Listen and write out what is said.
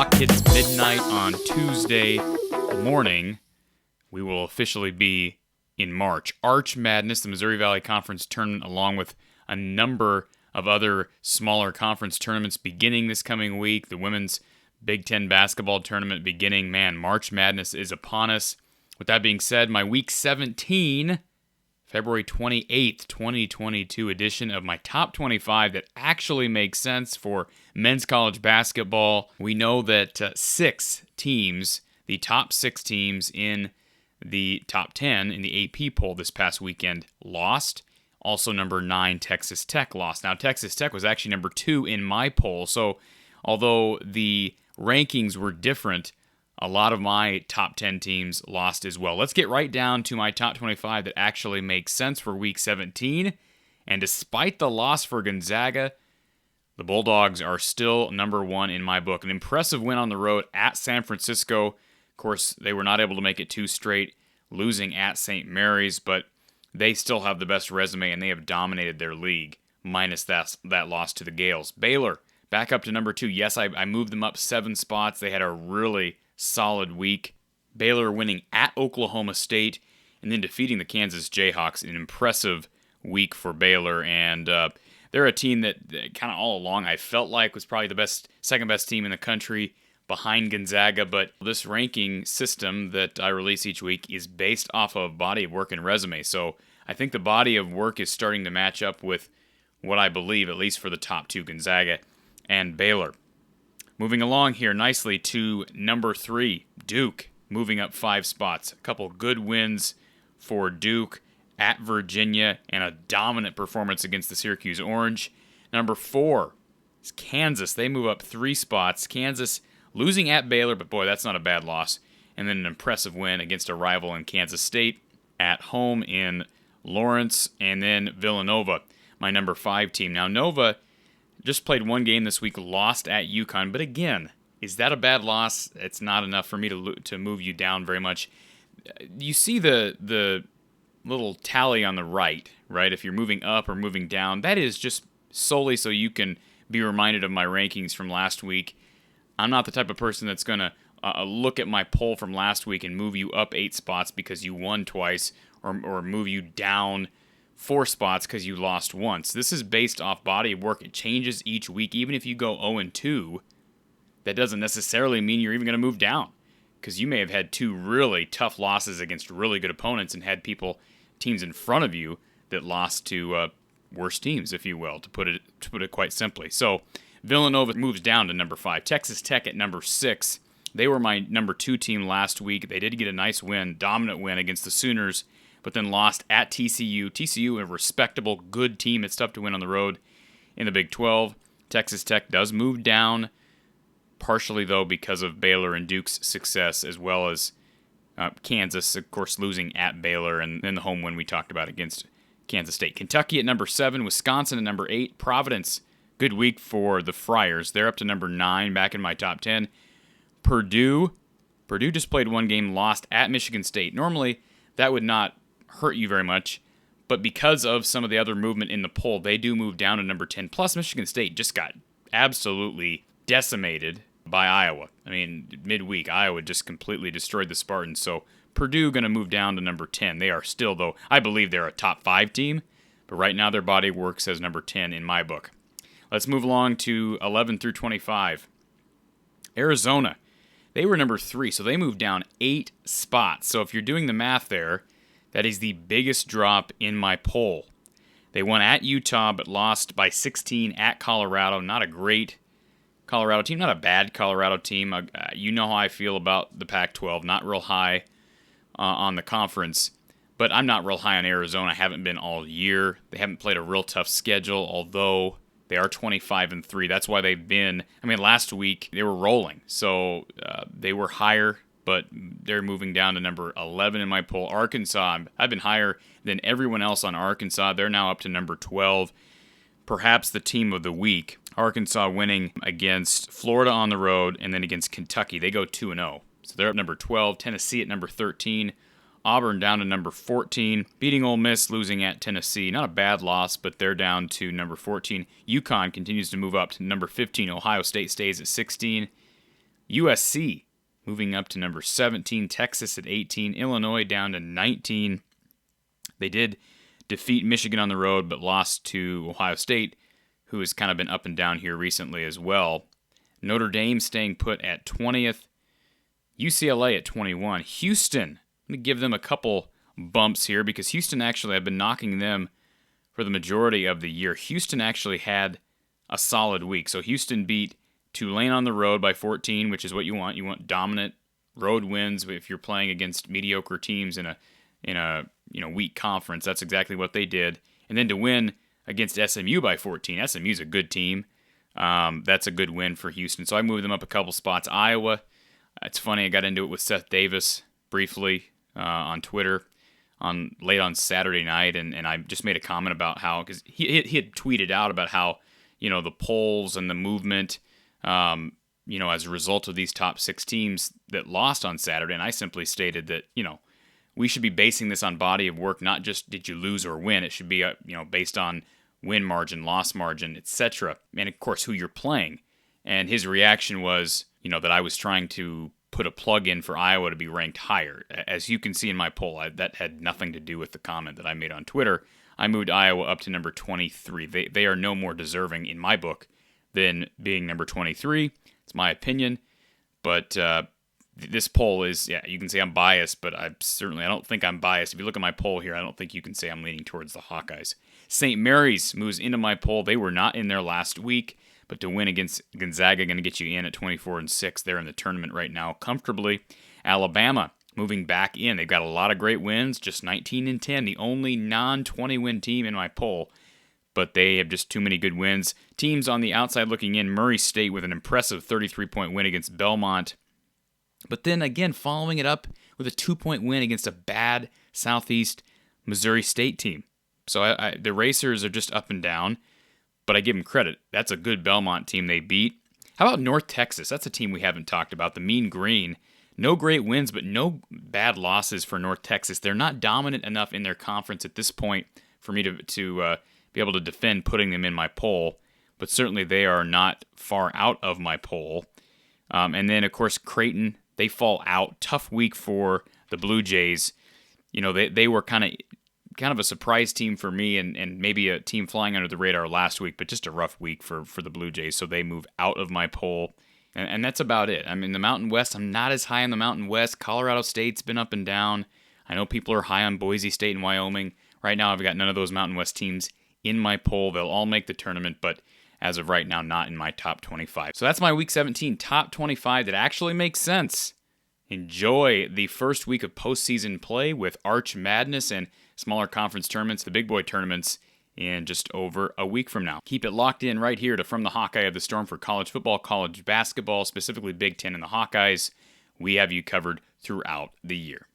clock hits midnight on Tuesday morning, we will officially be in March. Arch Madness, the Missouri Valley Conference tournament, along with a number of other smaller conference tournaments beginning this coming week. The women's Big Ten basketball tournament beginning. Man, March Madness is upon us. With that being said, my Week 17, February 28th, 2022 edition of my Top 25 that actually makes sense for men's college basketball. We know that 6 teams, the top 6 teams in the top 10 in the AP poll this past weekend, lost. Also, number 9, Texas Tech lost. Now, Texas Tech was actually number 2 in my poll, so although the rankings were different, a lot of my top 10 teams lost as well. Let's get right down to my top 25 that actually makes sense for Week 17. And despite the loss for Gonzaga, the Bulldogs are still number 1 in my book. An impressive win on the road at San Francisco. Of course, they were not able to make it 2 straight, losing at St. Mary's, but they still have the best resume, and they have dominated their league, minus that loss to the Gales. Baylor, back up to number 2. Yes, I moved them up 7 spots. They had a really solid week. Baylor winning at Oklahoma State and then defeating the Kansas Jayhawks. An impressive week for Baylor, and they're a team that kind of all along I felt like was probably the second best team in the country behind Gonzaga, but this ranking system that I release each week is based off of body of work and resume, so I think the body of work is starting to match up with what I believe, at least for the top 2, Gonzaga and Baylor. Moving along here nicely to number 3, Duke, moving up 5 spots. A couple good wins for Duke at Virginia and a dominant performance against the Syracuse Orange. Number 4 is Kansas. They move up 3 spots. Kansas losing at Baylor, but boy, that's not a bad loss. And then an impressive win against a rival in Kansas State at home in Lawrence. And then Villanova, my number 5 team. Now, Nova just played 1 game this week, lost at UConn. But again, is that a bad loss? It's not enough for me to move you down very much. You see the little tally on the right? If you're moving up or moving down, that is just solely so you can be reminded of my rankings from last week. I'm not the type of person that's going to look at my poll from last week and move you up 8 spots because you won twice, or move you down 4 spots because you lost once. This is based off body of work. It changes each week. Even if you go 0-2, that doesn't necessarily mean you're even going to move down, because you may have had 2 really tough losses against really good opponents and had teams in front of you that lost to worse teams, if you will, to put it quite simply. So Villanova moves down to number 5. Texas Tech at number 6. They were my number 2 team last week. They did get a nice win, dominant win against the Sooners, but then lost at TCU. TCU, a respectable, good team. It's tough to win on the road in the Big 12. Texas Tech does move down, partially, though, because of Baylor and Duke's success, as well as Kansas, of course, losing at Baylor, and then the home win we talked about against Kansas State. Kentucky at number 7, Wisconsin at number 8, Providence, good week for the Friars. They're up to number 9, back in my top 10. Purdue just played 1 game, lost at Michigan State. Normally, that would not hurt you very much, but because of some of the other movement in the poll, they do move down to number 10. Plus, Michigan State just got absolutely decimated by Iowa. I mean, midweek, Iowa just completely destroyed the Spartans, so Purdue going to move down to number 10. They are still, though, I believe they're a top 5 team, but right now their body of work says number 10 in my book. Let's move along to 11 through 25. Arizona, they were number 3, so they moved down 8 spots. So if you're doing the math there, that is the biggest drop in my poll. They won at Utah, but lost by 16 at Colorado. Not a great Colorado team, not a bad Colorado team. You know how I feel about the Pac-12, not real high on the conference, but I'm not real high on Arizona. I haven't been all year. They haven't played a real tough schedule, although they are 25-3. That's why they've been, last week they were rolling, so they were higher, but they're moving down to number 11 in my poll. Arkansas, I've been higher than everyone else on Arkansas. They're now up to number 12. Perhaps the team of the week. Arkansas winning against Florida on the road and then against Kentucky. They go 2-0. So they're at number 12. Tennessee at number 13. Auburn down to number 14. Beating Ole Miss, losing at Tennessee. Not a bad loss, but they're down to number 14. UConn continues to move up to number 15. Ohio State stays at 16. USC moving up to number 17, Texas at 18, Illinois down to 19. They did defeat Michigan on the road, but lost to Ohio State, who has kind of been up and down here recently as well. Notre Dame staying put at 20th. UCLA at 21. Houston, I'm going to give them a couple bumps here because Houston actually, I've been knocking them for the majority of the year. Houston actually had a solid week. So Houston beat Tulane on the road by 14, which is what you want. You want dominant road wins if you're playing against mediocre teams in a weak conference. That's exactly what they did. And then to win against SMU by 14. SMU's a good team. That's a good win for Houston. So I moved them up a couple spots. Iowa, it's funny, I got into it with Seth Davis briefly on Twitter late on Saturday night, and I just made a comment about how, because he had tweeted out about how, the polls and the movement, as a result of these top 6 teams that lost on Saturday, and I simply stated that, we should be basing this on body of work, not just did you lose or win. It should be, based on win margin, loss margin, etc. And, of course, who you're playing. And his reaction was, that I was trying to put a plug in for Iowa to be ranked higher. As you can see in my poll, that had nothing to do with the comment that I made on Twitter. I moved Iowa up to number 23. They are no more deserving, in my book, than being number 23. It's my opinion. But this poll is, you can say I'm biased, but I don't think I'm biased. If you look at my poll here, I don't think you can say I'm leaning towards the Hawkeyes. St. Mary's moves into my poll. They were not in there last week, but to win against Gonzaga, going to get you in at 24-6. They're in the tournament right now comfortably. Alabama moving back in. They've got a lot of great wins, just 19-10, the only non-20 win team in my poll, but they have just too many good wins. Teams on the outside looking in, Murray State with an impressive 33-point win against Belmont, but then again following it up with a 2-point win against a bad Southeast Missouri State team. So the Racers are just up and down, but I give them credit. That's a good Belmont team they beat. How about North Texas? That's a team we haven't talked about, the Mean Green. No great wins, but no bad losses for North Texas. They're not dominant enough in their conference at this point for me to be able to defend putting them in my poll, but certainly they are not far out of my poll. And then, of course, Creighton, they fall out. Tough week for the Blue Jays. They were kind of a surprise team for me and maybe a team flying under the radar last week, but just a rough week for the Blue Jays, so they move out of my poll. And that's about it. I mean, the Mountain West, I'm not as high on the Mountain West. Colorado State's been up and down. I know people are high on Boise State and Wyoming. Right now, I've got none of those Mountain West teams in my poll. They'll all make the tournament, but as of right now, not in my top 25. So that's my Week 17 top 25 that actually makes sense. Enjoy the first week of postseason play with Arch Madness and smaller conference tournaments, the big boy tournaments, in just over a week from now. Keep it locked in right here to From the Hawkeye of the Storm for college football, college basketball, specifically Big Ten and the Hawkeyes. We have you covered throughout the year.